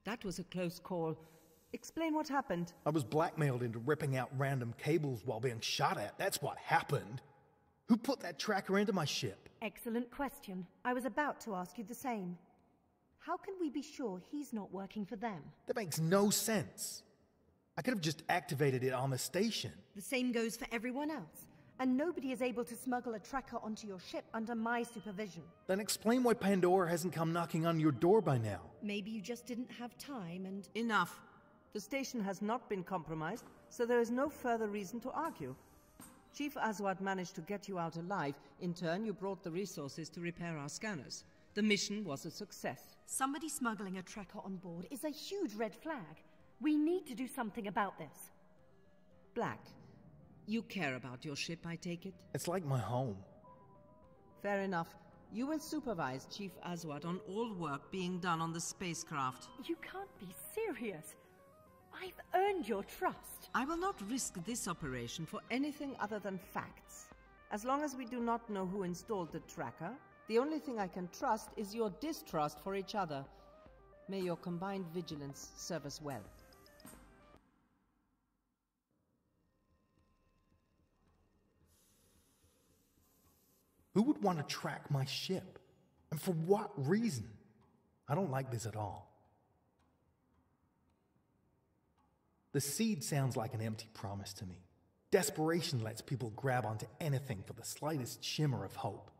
That was a close call. Explain what happened. I was blackmailed into ripping out random cables while being shot at. That's what happened. Who put that tracker into my ship? Excellent question. I was about to ask you the same. How can we be sure he's not working for them? That makes no sense. I could have just activated it on the station. The same goes for everyone else. And nobody is able to smuggle a tracker onto your ship under my supervision. Then explain why Pandora hasn't come knocking on your door by now. Maybe you just didn't have time and... Enough. The station has not been compromised, so there is no further reason to argue. Chief Aswad managed to get you out alive. In turn, you brought the resources to repair our scanners. The mission was a success. Somebody smuggling a tracker on board is a huge red flag. We need to do something about this. Black, you care about your ship, I take it? It's like my home. Fair enough. You will supervise Chief Aswad on all work being done on the spacecraft. You can't be serious. I've earned your trust. I will not risk this operation for anything other than facts. As long as we do not know who installed the tracker, the only thing I can trust is your distrust for each other. May your combined vigilance serve us well. Who would want to track my ship? And for what reason? I don't like this at all. The seed sounds like an empty promise to me. Desperation lets people grab onto anything for the slightest shimmer of hope.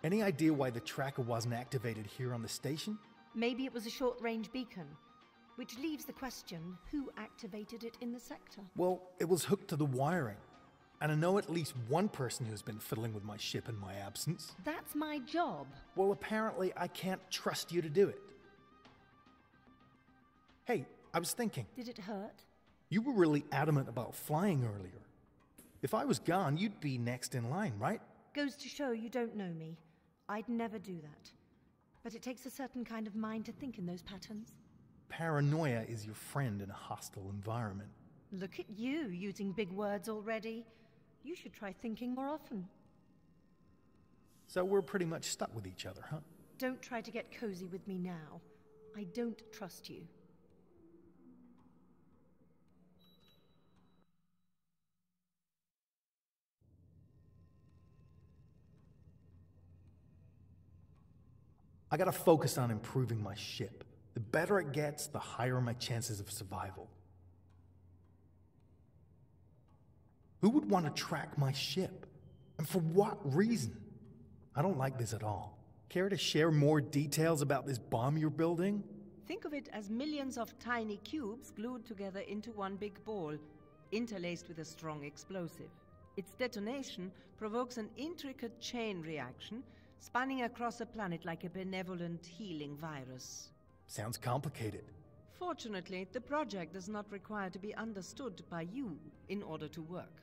Any idea why the tracker wasn't activated here on the station? Maybe it was a short-range beacon, which leaves the question, who activated it in the sector? Well, it was hooked to the wiring. And I know at least one person who's been fiddling with my ship in my absence. That's my job. Well, apparently I can't trust you to do it. Hey, I was thinking. Did it hurt? You were really adamant about flying earlier. If I was gone, you'd be next in line, right? Goes to show you don't know me. I'd never do that. But it takes a certain kind of mind to think in those patterns. Paranoia is your friend in a hostile environment. Look at you, using big words already. You should try thinking more often. So we're pretty much stuck with each other, huh? Don't try to get cozy with me now. I don't trust you. I gotta focus on improving my ship. The better it gets, the higher my chances of survival. Who would want to track my ship? And for what reason? I don't like this at all. Care to share more details about this bomb you're building? Think of it as millions of tiny cubes glued together into one big ball, interlaced with a strong explosive. Its detonation provokes an intricate chain reaction, spanning across a planet like a benevolent healing virus. Sounds complicated. Fortunately, the project does not require to be understood by you in order to work.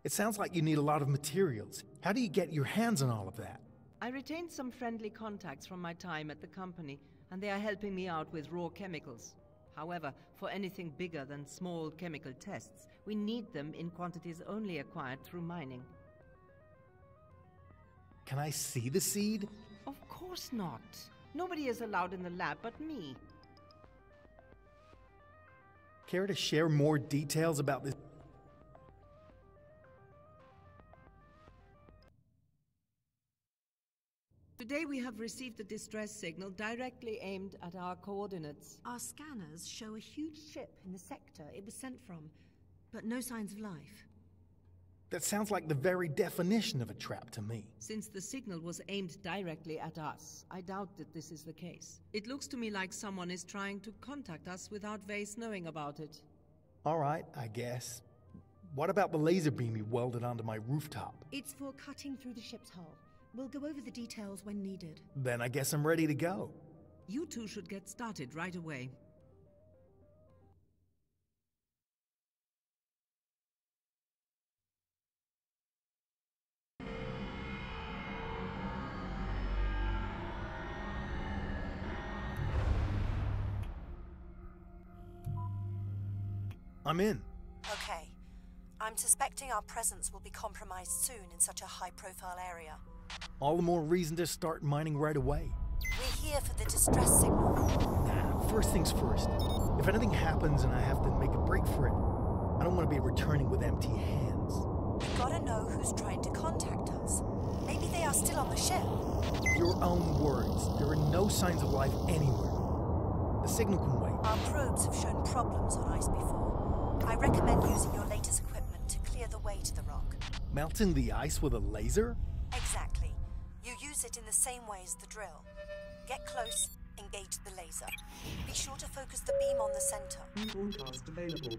It sounds like you need a lot of materials. How do you get your hands on all of that? I retained some friendly contacts from my time at the company, and they are helping me out with raw chemicals. However, for anything bigger than small chemical tests, we need them in quantities only acquired through mining. Can I see the seed? Of course not. Nobody is allowed in the lab but me. Care to share more details about this? Today we have received a distress signal directly aimed at our coordinates. Our scanners show a huge ship in the sector it was sent from, but no signs of life. That sounds like the very definition of a trap to me. Since the signal was aimed directly at us, I doubt that this is the case. It looks to me like someone is trying to contact us without Vase knowing about it. All right, I guess. What about the laser beam you welded onto my rooftop? It's for cutting through the ship's hull. We'll go over the details when needed. Then I guess I'm ready to go. You two should get started right away. I'm in. Okay. I'm suspecting our presence will be compromised soon in such a high-profile area. All the more reason to start mining right away. We're here for the distress signal. First things first. If anything happens and I have to make a break for it, I don't want to be returning with empty hands. We've got to know who's trying to contact us. Maybe they are still on the ship. Your own words. There are no signs of life anywhere. The signal can wait. Our probes have shown problems on ice before. I recommend using your latest equipment to clear the way to the rock. Melting the ice with a laser? Exactly. You use it in the same way as the drill. Get close, engage the laser. Be sure to focus the beam on the center. Broadcast available.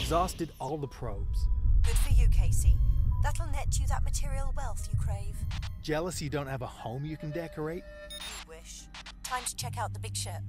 exhausted all the probes. Good for you, Casey. That'll net you that material wealth you crave. Jealous you don't have a home you can decorate? You wish. Time to check out the big ship.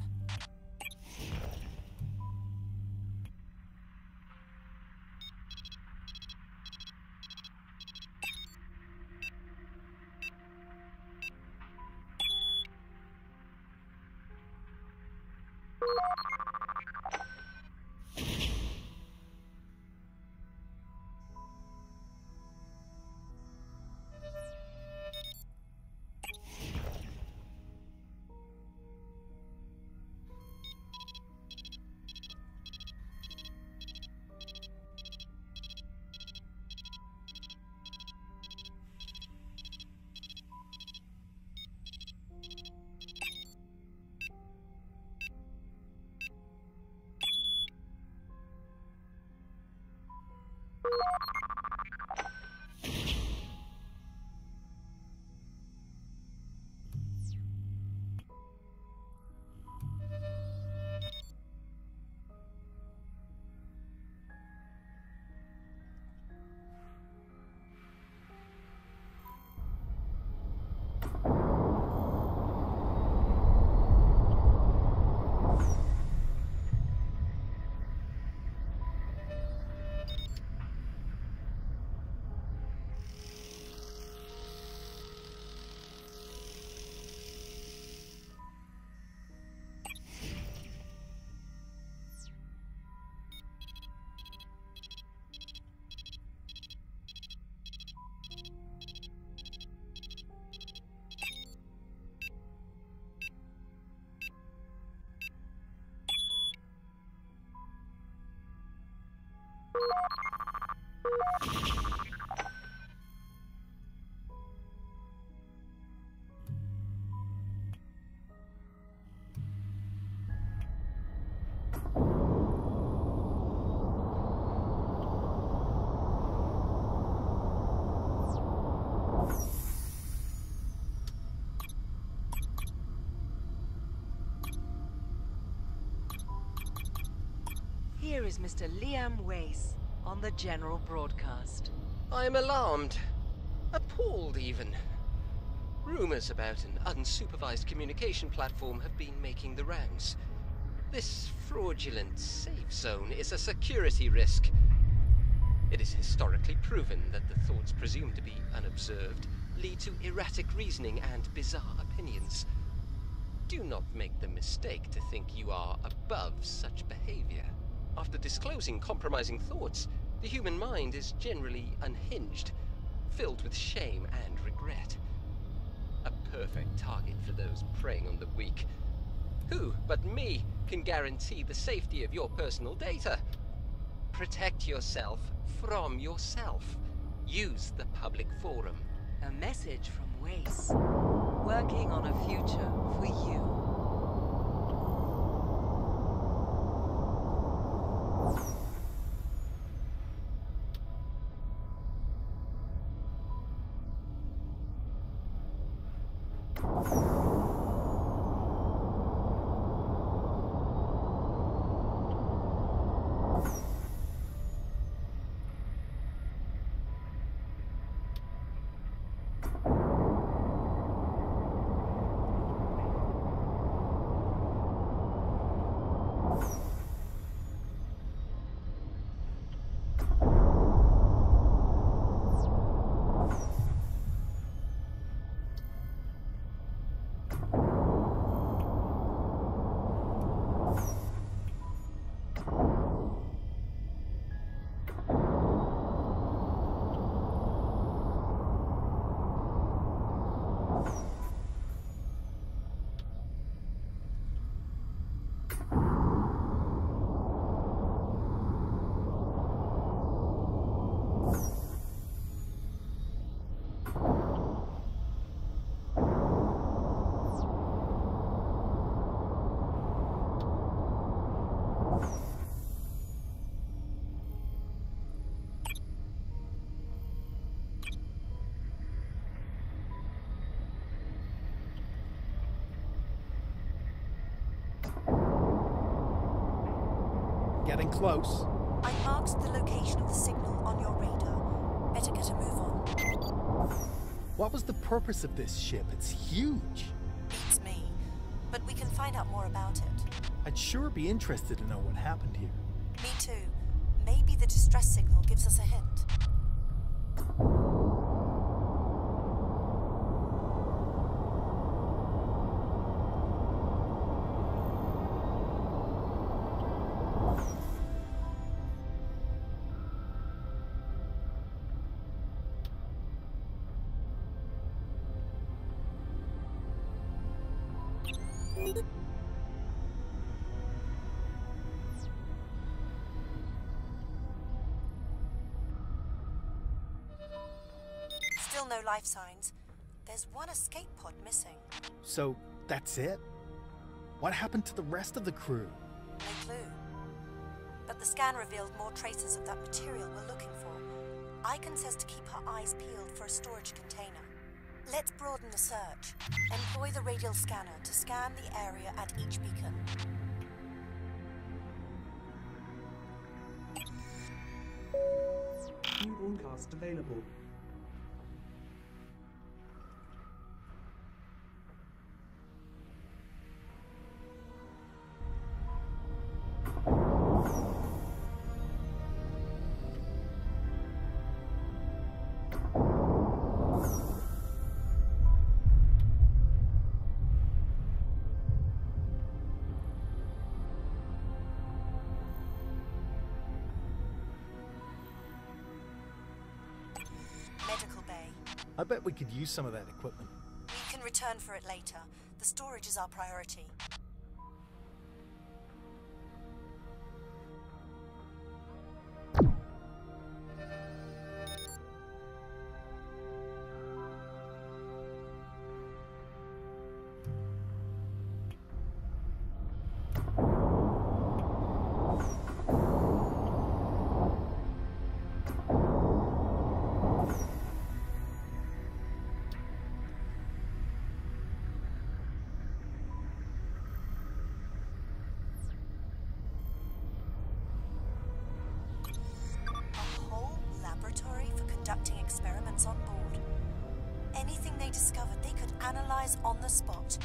Here is Mr. Liam Weiss on the general broadcast. I'm alarmed. Appalled, even. Rumors about an unsupervised communication platform have been making the rounds. This fraudulent safe zone is a security risk. It is historically proven that the thoughts presumed to be unobserved lead to erratic reasoning and bizarre opinions. Do not make the mistake to think you are above such behavior. After disclosing compromising thoughts, the human mind is generally unhinged, filled with shame and regret. A perfect target for those preying on the weak. Who but me can guarantee the safety of your personal data? Protect yourself from yourself. Use the public forum. A message from Weiss. Working on a future for you. Getting close. I marked the location of the signal on your radar. Better get a move on. What was the purpose of this ship? It's huge. Beats me. But we can find out more about it. I'd sure be interested to know what happened here. Me too. Maybe the distress signal gives us a hint. Still no life signs. There's one escape pod missing. So, that's it? What happened to the rest of the crew? No clue. But the scan revealed more traces of that material we're looking for. Icon says to keep her eyes peeled for a storage container. Let's broaden the search. Employ the radial scanner to scan the area at each beacon. New broadcast available. Medical bay. I bet we could use some of that equipment. We can return for it later. The storage is our priority. For conducting experiments on board. Anything they discovered, they could analyze on the spot.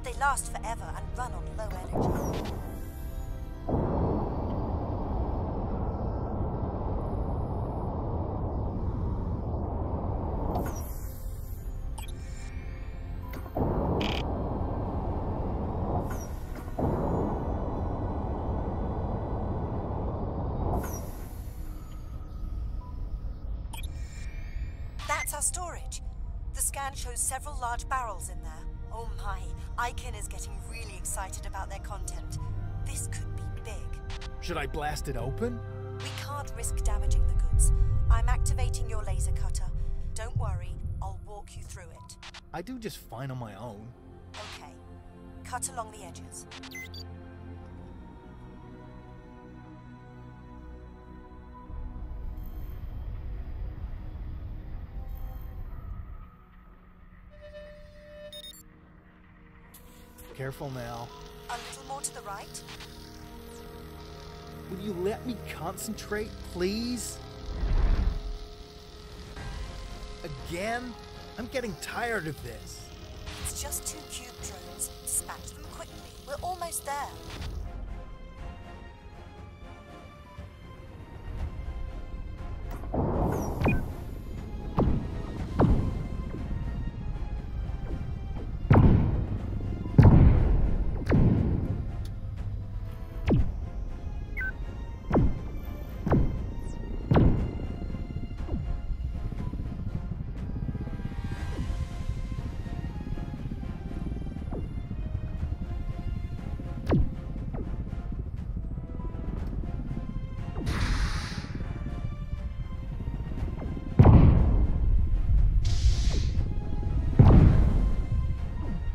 They last forever and run on low energy. That's our storage. The scan shows several large barrels in there. Oh my, Icon is getting really excited about their content. This could be big. Should I blast it open? We can't risk damaging the goods. I'm activating your laser cutter. Don't worry, I'll walk you through it. I do just fine on my own. Okay. Cut along the edges. Careful now. A little more to the right. Will you let me concentrate, please? Again? I'm getting tired of this. It's just 2 cube drones. Dispatch them quickly. We're almost there.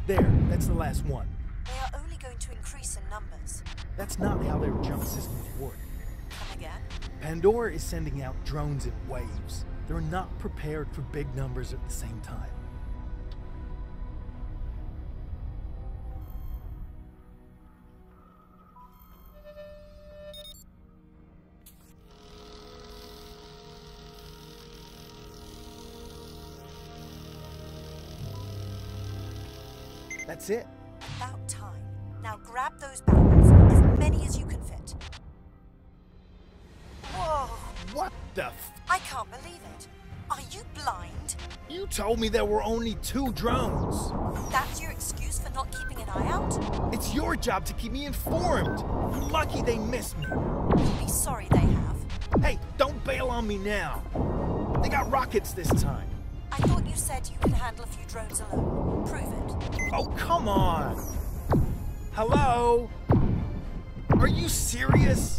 There, that's the last one. They are only going to increase in numbers. That's not how their jump systems work. Come again? Pandora is sending out drones in waves. They're not prepared for big numbers at the same time. That's it. About time. Now grab those barrels, as many as you can fit. Whoa! What the f- I can't believe it. Are you blind? You told me there were only 2 drones. That's your excuse for not keeping an eye out? It's your job to keep me informed. You're lucky they missed me. You'll be sorry they have. Hey, don't bail on me now. They got rockets this time. I thought you said you could handle a few drones alone. Prove it. Oh, come on. Hello? Are you serious?